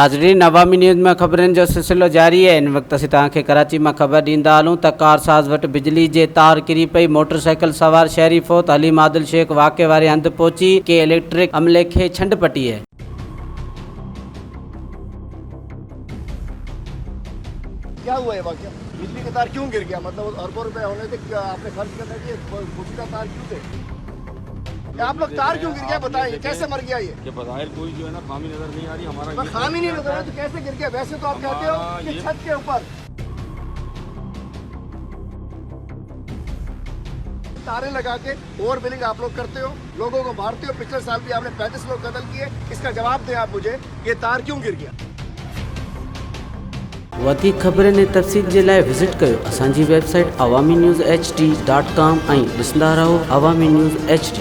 नाज़रीन, अवामी न्यूज़ में ख़बरनि जो सिलसिलो जारी है। इन वक्त असीं तव्हांखे कराची में ख़बर ॾींदा हलूं त कारसाज़ वटि बिजली जे तार किरी पई। मोटरसाइकिल सवार शहरी फ़ौत हलीम आदिल शेख वाक़े वारे हंधि पहुची के इलेक्ट्रिक अमले खे छंड पटी है। क्या हुआ है वाक़या? बिजली का तार क्यों गिर गया? मतलब अरबों रुपए होने थे, आपने खर्च करना चाहिए, बिजली का तार क्यों थे? आप लोग तार क्यों गिर गया बताइए, कैसे मर गया ये? कि बज़ाहिर कोई जो है ना खामी नजर नहीं आ रही हमारा। तो खामी नहीं नजर आ रही तो कैसे गिर गया? वैसे तो आप कहते हो कि छत के ऊपर तारे लगा के ओवर बिलिंग आप लोग करते हो, लोगों को मारते हो। पिछले साल भी आपने 35 लोग कत्ल किए। इसका जवाब दें आप मुझे, ये तार क्यों गिर गया? वधीक ख़बरनि ऐं तफ़सील जे लाइ विज़िट कयो असांजी वेबसाइट awami news hd.com ऐं ॾिसंदा रहो अवामी न्यूज़ HD।